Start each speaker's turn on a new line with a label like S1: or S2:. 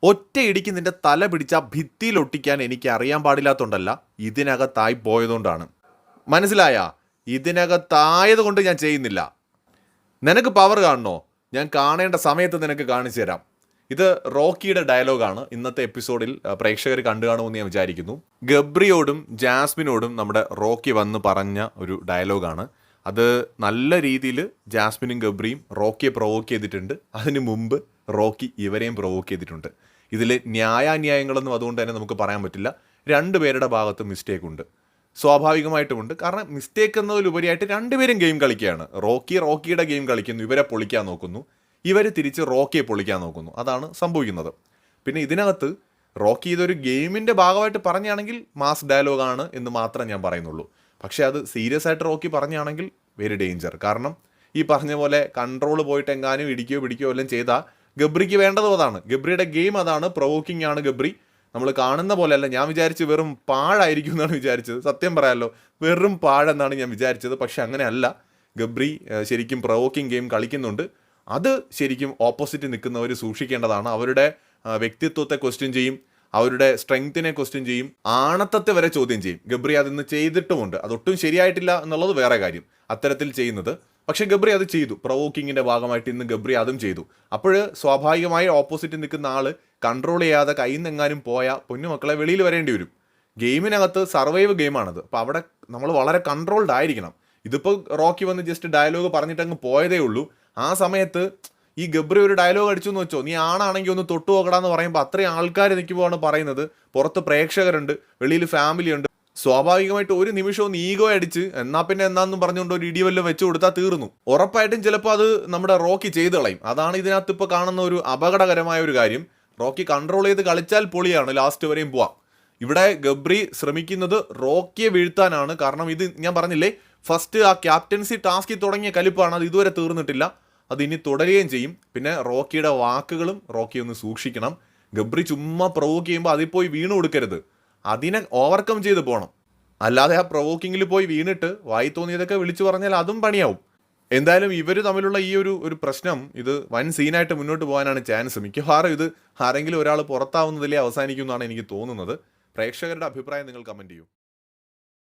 S1: ഒറ്റയിടിക്ക് നിന്റെ തല പിടിച്ച ഭിത്തിയിൽ ഒട്ടിക്കാൻ എനിക്ക് അറിയാൻ പാടില്ലാത്തതുകൊണ്ടല്ല, ഇതിനകത്തായി പോയതുകൊണ്ടാണ്. മനസ്സിലായ? ഇതിനകത്തായത് കൊണ്ട് ഞാൻ ചെയ്യുന്നില്ല. നിനക്ക് പവർ കാണണോ? ഞാൻ കാണേണ്ട സമയത്ത് നിനക്ക് കാണിച്ചു തരാം. ഇത് റോക്കിയുടെ ഡയലോഗാണ്. ഇന്നത്തെ എപ്പിസോഡിൽ പ്രേക്ഷകർ കണ്ടു കാണുമെന്ന് ഞാൻ വിചാരിക്കുന്നു. ഗബ്രിയോടും ജാസ്മിനോടും നമ്മുടെ റോക്കി വന്ന് പറഞ്ഞ ഒരു ഡയലോഗാണ്. അത് നല്ല രീതിയിൽ ജാസ്മിനും ഗബ്രിയും റോക്കിയെ പ്രൊവോക്ക് ചെയ്തിട്ടുണ്ട്. അതിന് മുമ്പ് റോക്കി ഇവരെയും പ്രൊവോക്ക് ചെയ്തിട്ടുണ്ട്. ഇതിൽ ന്യായാന്യായങ്ങളൊന്നും അതുകൊണ്ട് തന്നെ നമുക്ക് പറയാൻ പറ്റില്ല. രണ്ടുപേരുടെ ഭാഗത്ത് മിസ്റ്റേക്ക് ഉണ്ട്, സ്വാഭാവികമായിട്ടുമുണ്ട്. കാരണം മിസ്റ്റേക്ക് എന്നതിലുപരിയായിട്ട് രണ്ടുപേരും ഗെയിം കളിക്കുകയാണ്. റോക്കിയുടെ ഗെയിം കളിക്കുന്നു, ഇവരെ പൊളിക്കാൻ നോക്കുന്നു, ഇവർ തിരിച്ച് റോക്കിയെ പൊളിക്കാൻ നോക്കുന്നു. അതാണ് സംഭവിക്കുന്നത്. പിന്നെ ഇതിനകത്ത് റോക്കി ഇതൊരു ഗെയിമിൻ്റെ ഭാഗമായിട്ട് പറഞ്ഞാണെങ്കിൽ മാസ് ഡയലോഗാണ് എന്ന് മാത്രം ഞാൻ പറയുന്നുള്ളൂ. പക്ഷേ അത് സീരിയസ് ആയിട്ട് റോക്കി പറഞ്ഞാണെങ്കിൽ വെരി ഡേഞ്ചർ. കാരണം ഈ പറഞ്ഞ പോലെ കൺട്രോൾ പോയിട്ട് എങ്ങാനും ഇടിക്കുകയോ പിടിക്കുകയോ എല്ലാം ചെയ്താൽ ഗബ്രിക്ക് വേണ്ടതും അതാണ്. ഗബ്രിയുടെ ഗെയിം അതാണ്, പ്രൊവോക്കിംഗ് ആണ് ഗബ്രി. നമ്മൾ കാണുന്ന പോലെയല്ല. ഞാൻ വിചാരിച്ച് വെറും പാഴായിരിക്കും എന്നാണ് വിചാരിച്ചത്. സത്യം പറയാമല്ലോ, വെറും പാഴെന്നാണ് ഞാൻ വിചാരിച്ചത്. പക്ഷെ അങ്ങനെയല്ല. ഗബ്രി ശരിക്കും പ്രൊവോക്കിംഗ് ഗെയിം കളിക്കുന്നുണ്ട്. അത് ശരിക്കും ഓപ്പോസിറ്റ് നിൽക്കുന്നവർ സൂക്ഷിക്കേണ്ടതാണ്. അവരുടെ വ്യക്തിത്വത്തെ ക്വസ്റ്റ്യൻ ചെയ്യും, അവരുടെ സ്ട്രെങ്ത്തിനെ ക്വസ്റ്റ്യൻ ചെയ്യും, ആണത്തത്തെ വരെ ചോദ്യം ചെയ്യും. ഗബ്രി അതിന്ന് ചെയ്തിട്ടുമുണ്ട്. അതൊട്ടും ശരിയായിട്ടില്ല എന്നുള്ളത് വേറെ കാര്യം, അത്തരത്തിൽ ചെയ്യുന്നത്. പക്ഷെ ഗബ്രി അത് ചെയ്തു. പ്രൊവോക്കിങ്ങിൻ്റെ ഭാഗമായിട്ട് ഇന്ന് ഗബ്രി അതും ചെയ്തു. അപ്പോൾ സ്വാഭാവികമായി ഓപ്പോസിറ്റ് നിൽക്കുന്ന ആൾ കൺട്രോൾ ചെയ്യാതെ കയ്യിൽ നിന്നെങ്ങാനും പോയാൽ പൊന്നുമക്കളെ വെളിയിൽ വരേണ്ടി വരും. ഗെയിമിനകത്ത് സർവൈവ് ഗെയിമാണത്. അപ്പോൾ അവിടെ നമ്മൾ വളരെ കൺട്രോൾഡ് ആയിരിക്കണം. ഇതിപ്പോൾ റോക്കി വന്ന് ജസ്റ്റ് ഡയലോഗ് പറഞ്ഞിട്ട് അങ്ങ് പോയതേ ഉള്ളൂ. ആ സമയത്ത് ഈ ഗബ്രി ഒരു ഡയലോഗ് അടിച്ചു എന്ന് വെച്ചോ, നീ ആണാണെങ്കിൽ ഒന്ന് തൊട്ടു നോക്കടാന്ന് പറയുമ്പോൾ അത്രയും ആൾക്കാർ നിൽക്കുമ്പോഴാണ് പറയുന്നത്. പുറത്ത് പ്രേക്ഷകരുണ്ട്, വെളിയിൽ ഫാമിലി ഉണ്ട്. സ്വാഭാവികമായിട്ട് ഒരു നിമിഷവും ഈഗോ അടിച്ച് എന്നാ പിന്നെ എന്നാന്നും പറഞ്ഞുകൊണ്ട് ഒരു ഇടിവെല്ലാം വെച്ച് കൊടുത്താൽ തീർന്നു. ഉറപ്പായിട്ടും ചിലപ്പോൾ അത് നമ്മുടെ റോക്കി ചെയ്ത് കളയും. അതാണ് ഇതിനകത്ത് ഇപ്പോൾ കാണുന്ന ഒരു അപകടകരമായ ഒരു കാര്യം. റോക്കി കൺട്രോൾ ചെയ്ത് കളിച്ചാൽ പൊളിയാണ്, ലാസ്റ്റ് വരെയും പോവാം. ഇവിടെ ഗബ്രി ശ്രമിക്കുന്നത് റോക്കിയെ വീഴ്ത്താനാണ്. കാരണം ഇത് ഞാൻ പറഞ്ഞില്ലേ, ഫസ്റ്റ് ആ ക്യാപ്റ്റൻസി ടാസ്കിൽ തുടങ്ങിയ കലിപ്പാണ്. അത് ഇതുവരെ തീർന്നിട്ടില്ല, അത് ഇനി തുടരുകയും ചെയ്യും. പിന്നെ റോക്കിയുടെ വാക്കുകളും റോക്കി ഒന്ന് സൂക്ഷിക്കണം. ഗബ്രി ചുമ്മാ പ്രൊവോക്ക് ചെയ്യുമ്പോൾ അതിൽ പോയി വീണ് കൊടുക്കരുത്. അതിനെ ഓവർകം ചെയ്ത് പോകണം. അല്ലാതെ ആ പ്രൊവോക്കിങ്ങിൽ പോയി വീണിട്ട് വായി തോന്നിയതൊക്കെ വിളിച്ചു പറഞ്ഞാൽ അതും പണിയാവും. എന്തായാലും ഇവർ തമ്മിലുള്ള ഈ ഒരു പ്രശ്നം ഇത് വൻ സീനായിട്ട് മുന്നോട്ട് പോകാനാണ് ചാൻസ്. മിക്കവാറും ഇത് ആരെങ്കിലും ഒരാൾ പുറത്താവുന്നതിലേ അവസാനിക്കും എന്നാണ് എനിക്ക് തോന്നുന്നത്. പ്രേക്ഷകരുടെ അഭിപ്രായം നിങ്ങൾ കമൻറ്റ് ചെയ്യൂ.